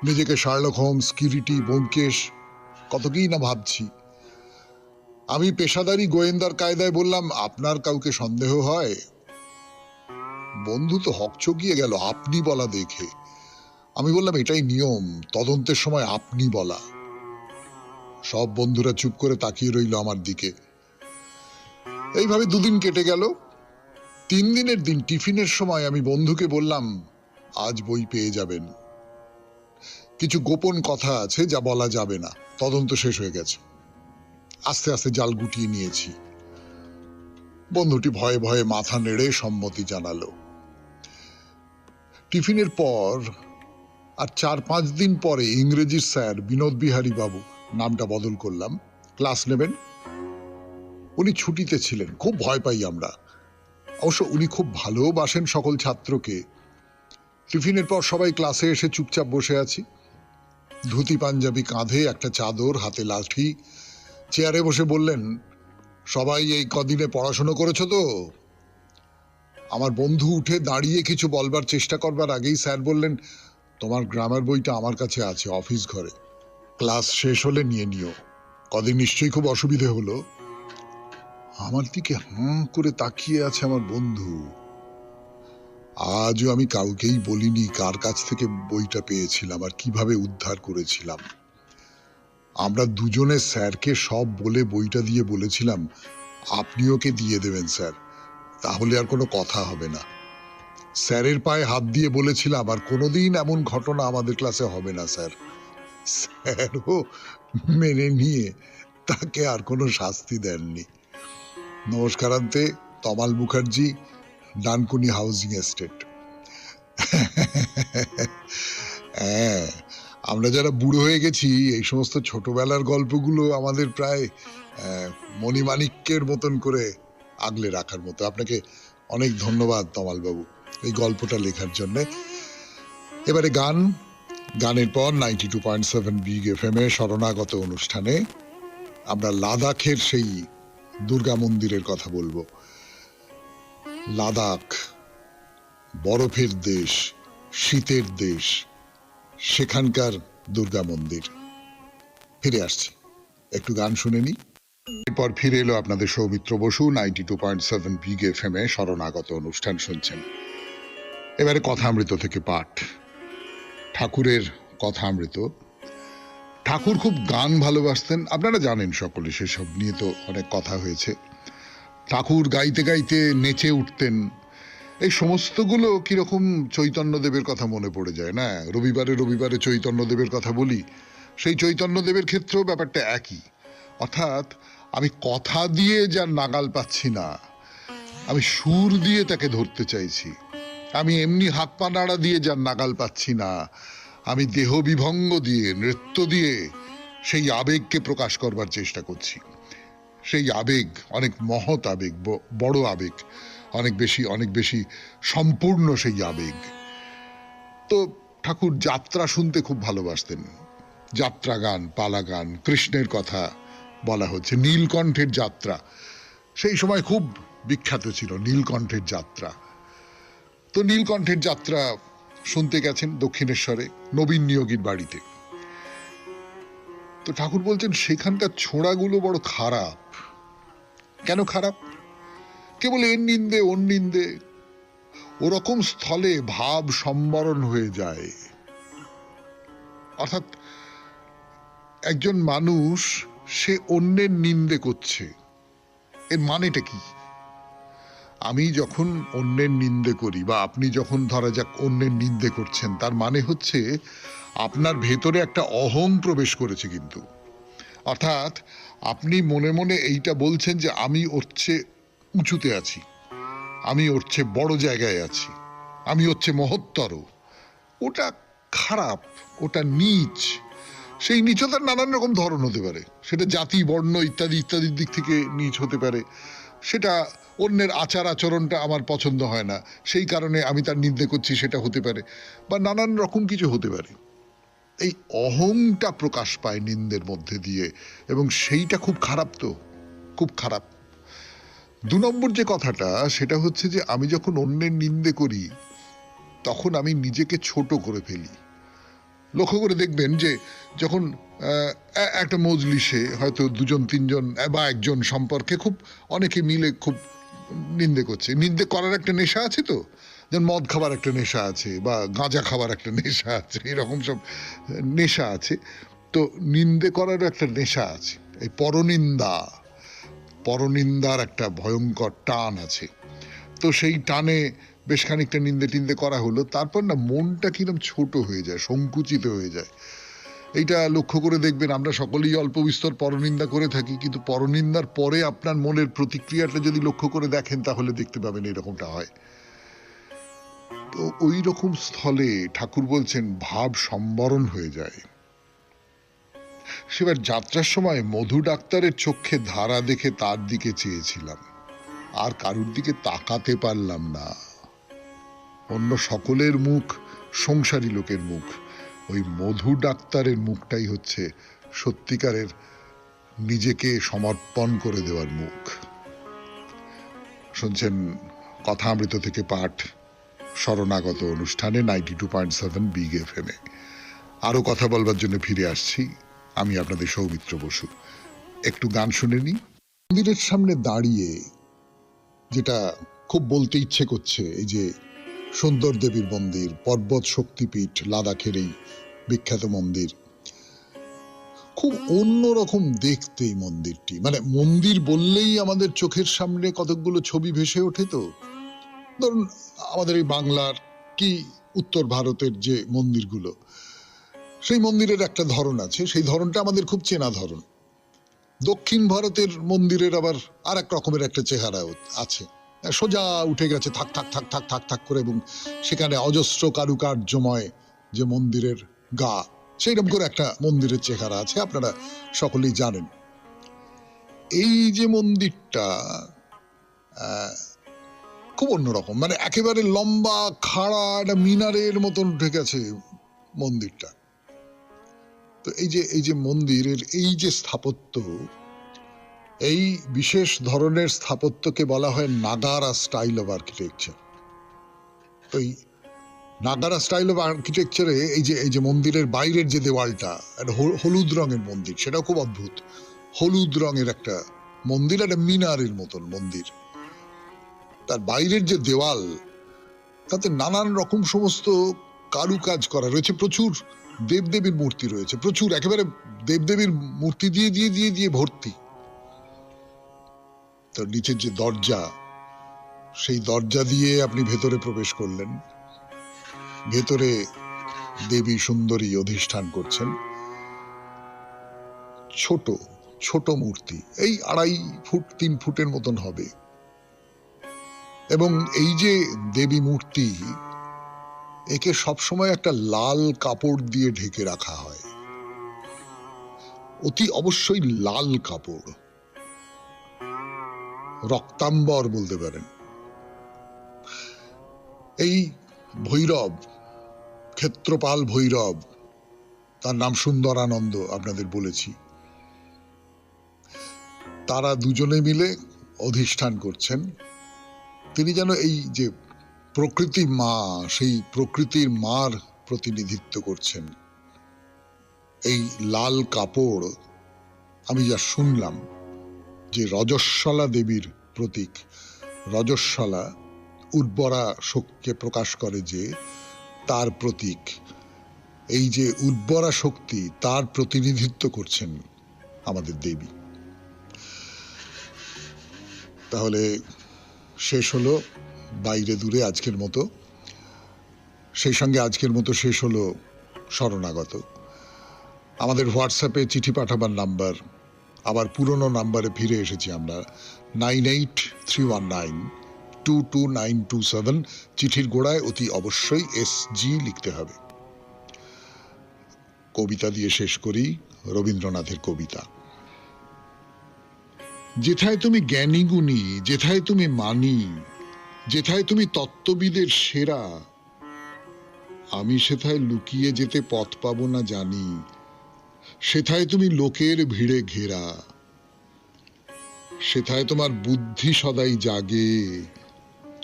নিজেকে শার্লক হোমস, কিরিটি, ব্যোমকেশ কত কি না ভাবছি। আমি পেশাদারি গোয়েন্দার কায়দায় বললাম, আপনার কাউকে সন্দেহ হয়? বন্ধু তো হকচকিয়ে গেল আপনি বলা দেখে। আমি বললাম, এটাই নিয়ম, তদন্তের সময় আপনি বলা। সব বন্ধুরা চুপ করে তাকিয়ে রইল আমার দিকে। এইভাবে দুদিন কেটে গেল। 3 দিনের দিন টিফিনের সময় আমি বন্ধুকে বললাম, আজ বই পেয়ে যাবেন। কিছু গোপন কথা আছে যা বলা যাবে না, তদন্ত শেষ হয়ে গেছে। আস্তে আস্তে জাল গুটিয়ে নিয়েছি। বন্ধুটি ভয়ে ভয়ে মাথা নেড়ে সম্মতি জানালো। টিফিনের পর আর 4-5 দিন পরে ইংরেজির স্যার বিনোদ বিহারী বাবু, নামটা বদল করলাম, ক্লাস নেবেন। উনি ছুটিতে ছিলেন। খুব ভয় পাই আমরা। অবশ্য উনি খুব ভালোবাসেন সকল ছাত্রকে। টিফিনের পর সবাই ক্লাসে এসে চুপচাপ বসে আছি। ধুতি পাঞ্জাবি কাঁধে, একটা চাদর, হাতে লাঠি। চেয়ারে বসে বললেন, সবাই এই কদিনে পড়াশোনা করেছো তো? আমার বন্ধু উঠে দাঁড়িয়ে কিছু বলবার চেষ্টা করবার আগেই স্যার বললেন, তোমার গ্রামার বইটা আমার কাছে আছে অফিস ঘরে, ক্লাস শেষ হলে নিয়ে নিও। কদিন নিশ্চয়ই খুব অসুবিধে হলো। আমার দিকে হাঁ করে তাকিয়ে আছে আমার বন্ধু। আজও আমি কাউকেই বলিনি কার কাছ থেকে বইটা পেয়েছিলাম আর কিভাবে উদ্ধার করেছিলাম। আমরা দুজনে স্যারকে সব বলে বইটা দিয়ে বলেছিলাম আপনি ওকে দিয়ে দেবেন স্যার, তাহলে আর কোনো কথা হবে না। স্যারের পায়ে হাত দিয়ে বলেছিলাম আর কোনোদিন এমন ঘটনা আমাদের ক্লাসে হবে না স্যার। স্যারও মেনে নিয়ে তাকে আর কোনো শাস্তি দেননি। নমস্কারান্তে, তমাল মুখার্জি, ডানকুনি হাউজিং এস্টেট। হ্যাঁ, আমরা যারা বুড়ো হয়ে গেছি এই সমস্ত ছোটবেলার গল্পগুলো আমাদের প্রায় মণিমাণিক্যের মতন করে আগলে রাখার মতো। আপনাকে অনেক ধন্যবাদ তমাল বাবু এই গল্পটা লেখার জন্য। এবারে গানের পর 92.7 বিগ এফএম এ শরণাগত অনুষ্ঠানে আমরা লাদাখের সেই দুর্গা মন্দিরের কথা বলবো। লাদাখ বরফের দেশ, শীতের দেশ, সেখানকার দুর্গা মন্দির। ফিরে আসছি, একটু গান শুনে নি। এরপর ফিরে এলো আপনাদের সৌমিত্র বসু। 92.7 বিগ এফএম এ শরণাগত অনুষ্ঠান শুনছেন। এবারে কথামৃত থেকে পাঠ, ঠাকুরের কথামৃত। ঠাকুর খুব গান ভালোবাসতেন, আপনারা জানেন সকলে, সেসব নিয়ে তো অনেক কথা হয়েছে। ঠাকুর গাইতে গাইতে নেচে উঠতেন, এই সমস্তগুলো কিরকম চৈতন্যদেবের কথা মনে পড়ে যায় না? রবিবারে রবিবারে চৈতন্যদেবের কথা বলি, সেই চৈতন্যদেবের ক্ষেত্রেও ব্যাপারটা একই। অর্থাৎ আমি কথা দিয়ে যার নাগাল পাচ্ছি না, আমি সুর দিয়ে তাকে ধরতে চাইছি। আমি এমনি হাত পা নাড়া দিয়ে যার নাগাল পাচ্ছি না, আমি দেহ বিভঙ্গ দিয়ে, নৃত্য দিয়ে সেই আবেগকে প্রকাশ করবার চেষ্টা করছি। সেই আবেগ অনেক মহৎ আবেগ, বড় আবেগ, অনেক বেশি সম্পূর্ণ সেই আবেগ। তো ঠাকুর যাত্রা শুনতে খুব ভালোবাসতেন। যাত্রা গান, পালা গান, কৃষ্ণের কথা বলা হচ্ছে। নীলকণ্ঠের যাত্রা সেই সময় খুব বিখ্যাত ছিল, নীলকণ্ঠের যাত্রা। তো নীলকণ্ঠের যাত্রা শুনতে গেছেন দক্ষিণেশ্বরে নবীন নিয়োগীর বাড়িতে। তো ঠাকুর বলছেন সেখানকার ছোড়াগুলো বড় খারাপ। কেন খারাপ? কেবল এর নিন্দে ওর নিন্দে, ওরকম স্থলে ভাব সম্বরণ হয়ে যায়। অর্থাৎ একজন মানুষ সে অন্যের নিন্দে করছে, এর মানেটা কি? আমি যখন অন্যের নিন্দে করি বা আপনি যখন ধরা যাক অন্যের নিন্দে করছেন, তার মানে হচ্ছে আপনার ভেতরে একটা অহং প্রবেশ করেছে। কিন্তু অর্থাৎ আপনি মনে মনে এইটা বলছেন যে আমি ওর চেয়ে উঁচুতে আছি, আমি ওর চেয়ে বড় জায়গায় আছি, আমি ওর চেয়ে মহত্তর। ওটা খারাপ, ওটা নীচ। সেই নীচতার নানান রকম ধরন হতে পারে, সেটা জাতি, বর্ণ ইত্যাদি ইত্যাদির দিক থেকে নীচ হতে পারে। সেটা অন্যের আচার আচরণটা আমার পছন্দ হয় না, সেই কারণে আমি তার নিন্দে করছি, সেটা হতে পারে। বা নানান রকম কিছু হতে পারে। এই অহংটা প্রকাশ পায় নিন্দের মধ্যে দিয়ে, এবং সেইটা খুব খারাপ। তো খুব খারাপ। 2 নম্বর যে কথাটা, সেটা হচ্ছে যে আমি যখন অন্যের নিন্দে করি তখন আমি নিজেকে ছোট করে ফেলি। লক্ষ্য করে দেখবেন যে যখন একটা মজলিসে হয়তো 2-3 বা একজন সম্পর্কে খুব অনেকে মিলে খুব নিন্দে করছে, নিন্দে করার একটা নেশা আছে। তো যেমন মদ খাবার একটা নেশা আছে, বা গাঁজা খাবার একটা নেশা আছে, এরকম সব নেশা আছে। তো নিন্দে করারও একটা নেশা আছে। এই পরনিন্দার একটা ভয়ঙ্কর টান আছে। তো সেই টানে বেশ খানিকটা নিন্দে টিন্দে করা হলো, তারপর না মনটা কিরম ছোট হয়ে যায়, সংকুচিত হয়ে যায়। এইটা লক্ষ্য করে দেখবেন, আমরা সকলেই অল্প বিস্তর পরনিন্দা করে থাকি, কিন্তু পরনিন্দার পরে আপনার মনের প্রতিক্রিয়াটা যদি লক্ষ্য করে দেখেন তাহলে দেখতে পাবেন এরকমটা হয়। তো ওই রকম স্থলে ঠাকুর বলছেন ভাব সম্বরণ হয়ে যায়। সেবার যাত্রার সময় মধু ডাক্তারের চোখে ধারা দেখে তার দিকে চেয়েছিলাম, আর কারুর দিকে তাকাতে পারলাম না। অন্য সকলের মুখ সংসারী লোকের মুখ, ওই মধু ডাক্তারের মুখটাই হচ্ছে সত্যিকারের নিজেকে সমর্পণ করে দেওয়ার মুখ। শুনছেন কথামৃত থেকে পাঠ, শরণাগত অনুষ্ঠানে 92.7 বিগ এফএম এ। আরো কথা বলবার জন্য ফিরে আসছি, আমি আপনাদের সৌমিত্র বসু। একটু গান শুনে নি। মন্দিরের সামনে দাঁড়িয়ে যেটা খুব বলতে ইচ্ছে করছে, এই যে সুন্দর দেবীর মন্দির, পর্বত শক্তিপীঠ, লাদাখের এই বিখ্যাত মন্দির, খুব অন্যরকম দেখতে এই মন্দিরটি। মানে মন্দির বললেই আমাদের চোখের সামনে কতকগুলো ছবি ভেসে ওঠে। তো ধরুন আমাদের এই বাংলার কি উত্তর ভারতের যে মন্দিরগুলো, সেই মন্দিরের একটা ধরন আছে, সেই ধরনটা আমাদের খুব চেনা ধরন। দক্ষিণ ভারতের মন্দিরের আবার আর এক রকমের একটা চেহারা আছে, সোজা উঠে গেছে থাক থাক থাক থাক থাক থাক করে, এবং সেখানে অজস্র কারুকার্যময় যে মন্দিরের গা, সেইরকম করে একটা মন্দিরের চেহারা আছে, আপনারা সকলেই জানেন। এই যে মন্দিরটা খুব অন্যরকম, মানে একেবারে লম্বা খাড়া একটা মিনারের মতন উঠে গেছে মন্দিরটা। তো এই যে মন্দিরের এই যে স্থাপত্য, এই বিশেষ ধরনের স্থাপত্যকে বলা হয় নাগারা স্টাইল অফ আর্কিটেকচার। ওই নাগারা স্টাইল অফ আর্কিটেকচারে এই যে মন্দিরের বাইরের যে দেওয়ালটা, একটা হলুদ রঙের মন্দির, সেটাও খুব অদ্ভুত। হলুদ রঙের একটা মন্দির, একটা মিনারের মতন মন্দির। তার বাইরের যে দেওয়াল, তাতে নানান রকম সমস্ত কারুকাজ করা রয়েছে, প্রচুর দেবদেবীর মূর্তি রয়েছে, প্রচুর, একেবারে দেবদেবীর মূর্তি দিয়ে দিয়ে দিয়ে দিয়ে ভর্তি। তার নিচের যে দরজা, সেই দরজা দিয়ে আপনি ভেতরে প্রবেশ করলেন। ভেতরে দেবী সুন্দরী অধিষ্ঠান করছেন, ছোট ছোট মূর্তি, এই 2.5 ফুট 3 ফুটের মতন হবে। এবং এই যে দেবী মূর্তি, একে সবসময় একটা লাল কাপড় দিয়ে ঢেকে রাখা হয়, অতি অবশ্যই লাল কাপড়, রক্তাম্বর বলতে পারেন। এই ভৈরব, ক্ষেত্রপাল ভৈরব, তার নাম সুন্দরানন্দ, আপনাদের বলেছি, তারা দুজনে মিলে অধিষ্ঠান করছেন। তিনি যেন এই যে প্রকৃতি মা, সেই প্রকৃতির মার প্রতিনিধিত্ব করছেন। এই লাল কাপড়, আমি যা শুনলাম, যে রজস্বলা দেবীর প্রতীক। রজস্বলা উর্বরা শক্তিকে প্রকাশ করে, যে তার প্রতীক। এই যে উর্বরা শক্তি, তার প্রতিনিধিত্ব করছেন আমাদের দেবী। তাহলে শেষ হলো বাইরে দূরে আজকের মতো, সেই সঙ্গে আজকের মতো শেষ হলো শরণাগত। আমাদের হোয়াটসঅ্যাপে চিঠি পাঠাবার নাম্বার, আবার পুরনো নাম্বারে ফিরে এসেছি আমরা, 9831922927। চিঠির গোড়ায় অতি অবশ্যই SG লিখতে হবে। কবিতা দিয়ে শেষ করি, রবীন্দ্রনাথের কবিতা। যেথায় তুমি জ্ঞানী গুণী, যেথায় তুমি মানি, যেথায় তুমি তত্ত্ববিদের সেরা, আমি সেথায় লুকিয়ে যেতে পথ পাবো না জানি, সেথায় তুমি লোকের ভিড়ে ঘেরা। সেথায় তোমার বুদ্ধি সদাই জাগে,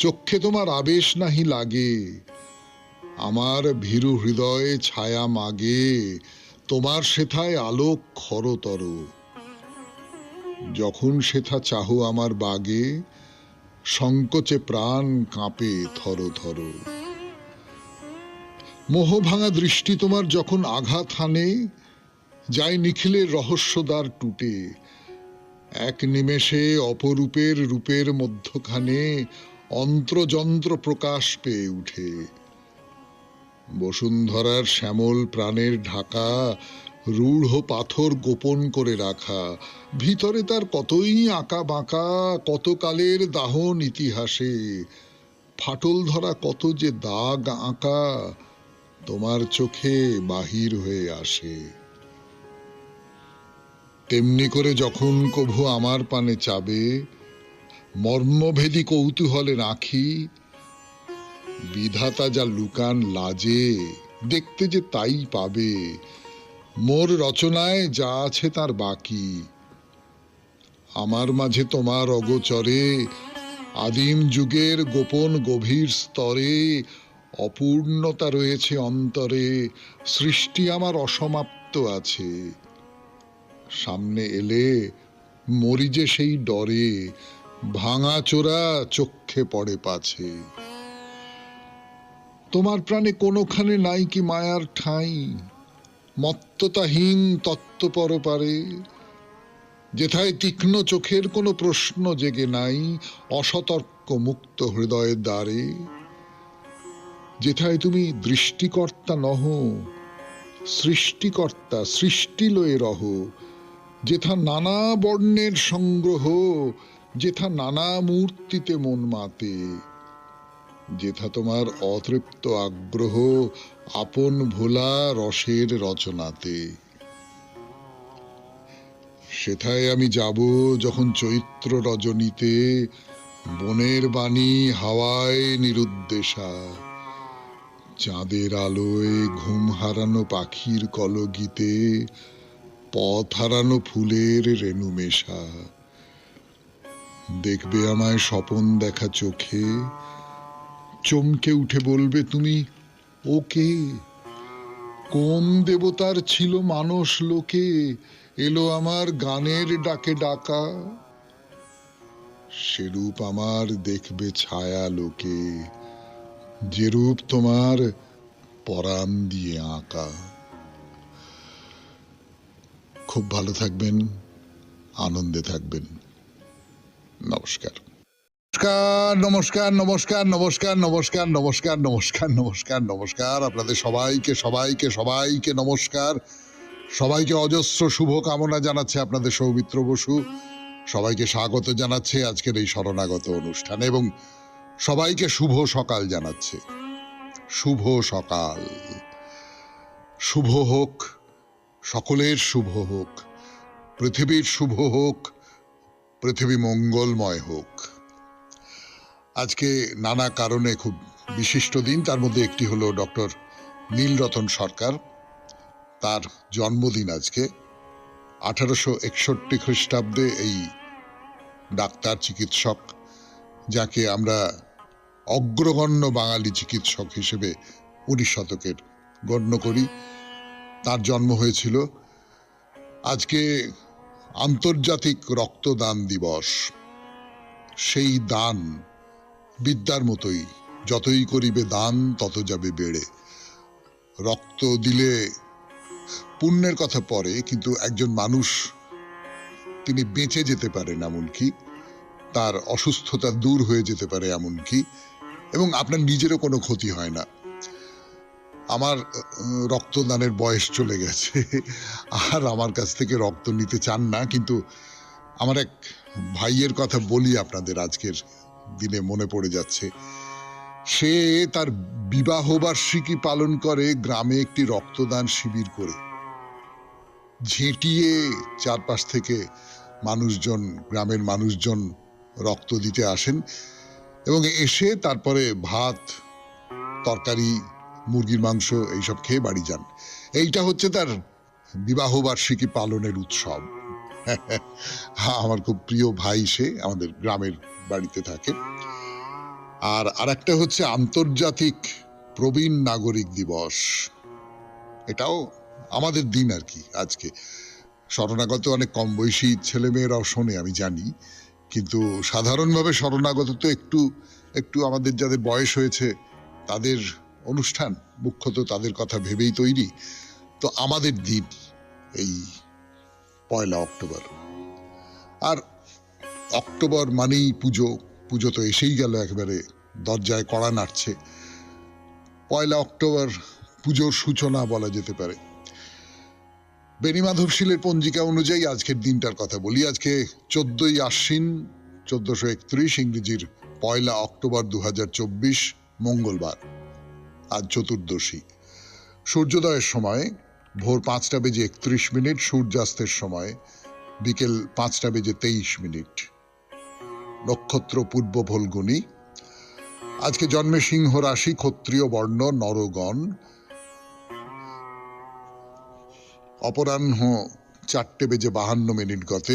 চক্ষে তোমার আবেশ নাহি লাগে, আমার ভীরু হৃদয়ে ছায়া মাগে, তোমার সেথায় আলোক খরতর। যখন সেথা চাহো আমার বাগে, সংকোচে প্রাণ কাঁপে থর থর। মোহ ভাঙা দৃষ্টি তোমার যখন আঘাত হানে, যায় নিখিলের রহস্যদ্বার টুটে। এক নিমেষে অপরূপের রূপের মধ্যখানে অন্ত্রযন্ত্র প্রকাশ পেয়ে উঠে। বসুন্ধরার শ্যামল প্রাণের ঢাকা, রূঢ় পাথর গোপন করে রাখা, ভিতরে তার কতই আঁকা বাঁকা, কত কালের দাহন ইতিহাসে, ফাটল ধরা কত যে দাগ আঁকা, তোমার চোখে বাহির হয়ে আসে। তেমনি করে যখন কভু আমার পানে চাবে, মর্মভেদী কৌতূহলে রাখি, বিধাতা যা লুকান লাজে, দেখতে যে তাই পাবে, মোর রচনায় যা আছে তার বাকি। আমার মাঝে তোমার অগোচরে, আদিম যুগের গোপন গভীর স্তরে, অপূর্ণতা রয়েছে অন্তরে, সৃষ্টি আমার অসমাপ্ত আছে। সামনে এলে মরি যে সেই ডরে, ভাঙা চোরা চক্ষে পড়ে পাছে। তোমার প্রাণে কোনোখানে নাই কি মায়ার ঠাঁই, মত্ততাহীন তত্ত্ব পরপারে, যেথায় তীক্ষ্ণ চোখের কোনো প্রশ্ন জেগে নাই, অসতর্ক মুক্ত হৃদয়ের দ্বারে, যেথায় তুমি দৃষ্টিকর্তা নহ, সৃষ্টিকর্তা সৃষ্টি লয়ে রহ, যেথা নানা বর্ণের সংগ্রহ, যেথা নানা মূর্তিতে মন মাতে, যেথা তোমার অতৃপ্ত আগ্রহ, আপন ভোলা রসের রচনাতে। সেথায় আমি যাব যখন চৈত্র রজনীতে, বনের বাণী হাওয়ায় নিরুদ্দেশা, চাঁদের আলোয় ঘুম হারানো পাখির কলগীতে, পথ হারানো ফুলের রেণু মেশা। দেখবে আমায় স্বপন দেখা চোখে, চমকে উঠে বলবে তুমি, ও কে? কোন দেবতার ছিল মানস লোকে, এলো আমার গানের ডাকে ডাকা? সেরূপ আমার দেখবে ছায়া লোকে, যেরূপ তোমার পরাণ দিয়ে আঁকা। খুব ভালো থাকবেন, আনন্দে থাকবেন। নমস্কার। নমস্কার নমস্কার নমস্কার নমস্কার নমস্কার নমস্কার নমস্কার নমস্কার আপনাদের সবাইকে সবাইকে সবাইকে নমস্কার। সবাইকে অজস্র শুভ কামনা জানাচ্ছে আপনাদের সৌমিত্র বসু। সবাইকে স্বাগত জানাচ্ছে আজকের এই শরণাগত অনুষ্ঠানে এবং সবাইকে শুভ সকাল জানাচ্ছে। শুভ সকাল, শুভ হোক, সকলের শুভ হোক, পৃথিবীর শুভ হোক, পৃথিবী মঙ্গলময় হোক। আজকে নানা কারণে খুব বিশিষ্ট দিন, তার মধ্যে একটি হলো ডক্টর নীলরতন সরকার, তার জন্মদিন আজকে। 1861 খ্রিস্টাব্দে এই ডাক্তার চিকিৎসক, যাকে আমরা অগ্রগণ্য বাঙালি চিকিৎসক হিসেবে 19 শতকের গণ্য করি, তার জন্ম হয়েছিল। আজকে আন্তর্জাতিক রক্তদান দিবস। সেই দান বিদ্যার মতোই, যতই করিবে দান তত যাবে বেড়ে। রক্ত দিলে পুণ্যের কথা পরে, কিন্তু একজন মানুষ তিনি বেঁচে যেতে পারেন এমনকি, তার অসুস্থতা দূর হয়ে যেতে পারে এমনকি, এবং আপনার নিজেরও কোনো ক্ষতি হয় না। আমার রক্তদানের বয়স চলে গেছে, আর আমার কাছ থেকে রক্ত নিতে চান না, কিন্তু আমার এক ভাইয়ের কথা বলি আপনাদের, আজকের দিনে মনে পড়ে যাচ্ছে। সে তার বিবাহ বার্ষিকী পালন করে গ্রামে একটি রক্তদান শিবির করে। ঝেঁটিয়ে চারপাশ থেকে মানুষজন, গ্রামের মানুষজন রক্ত দিতে আসেন এবং এসে তারপরে ভাত, তরকারি, মুরগির মাংস এইসব খেয়ে বাড়ি যান। এইটা হচ্ছে তার বিবাহ বার্ষিকী পালনের উৎসব। আমার খুব প্রিয় ভাই, সে আমাদের গ্রামের বাড়িতে থাকে। আর আরেকটা হচ্ছে আন্তর্জাতিক প্রবীণ নাগরিক দিবস। এটাও আমাদের দিন আর কি। আজকে শরণাগত অনেক কম বয়সী ছেলেমেয়েরাও শোনে, আমি জানি, কিন্তু সাধারণভাবে শরণাগত তো একটু একটু আমাদের যাদের বয়স হয়েছে তাদের অনুষ্ঠান, মুখ্যত তাদের কথা ভেবেই তৈরি। তো আমাদের দিন এই 1 অক্টোবর। আর অক্টোবর মানেই পুজো। পুজো তো এসেই গেল, একেবারে দরজায় কড়া নাড়ছে। 1 অক্টোবর পুজোর সূচনা বলা যেতে পারে। বেণীমাধব শীলের পঞ্জিকা অনুযায়ী আজকের দিনটার কথা বলি। আজকে 14ই আশ্বিন 1431, ইংরেজির 1 অক্টোবর 2024, মঙ্গলবার। আজ চতুর্দশী। সূর্যোদয়ের সময় ভোর 5:31, সূর্যাস্তের সময় বিকেল 5:23। নক্ষত্র পূর্ব ফল্গুনী। আজকে জন্মে সিংহ রাশি, ক্ষত্রিয় বর্ণ, নরগণ। অপরাহ্ন 4:52 গতে।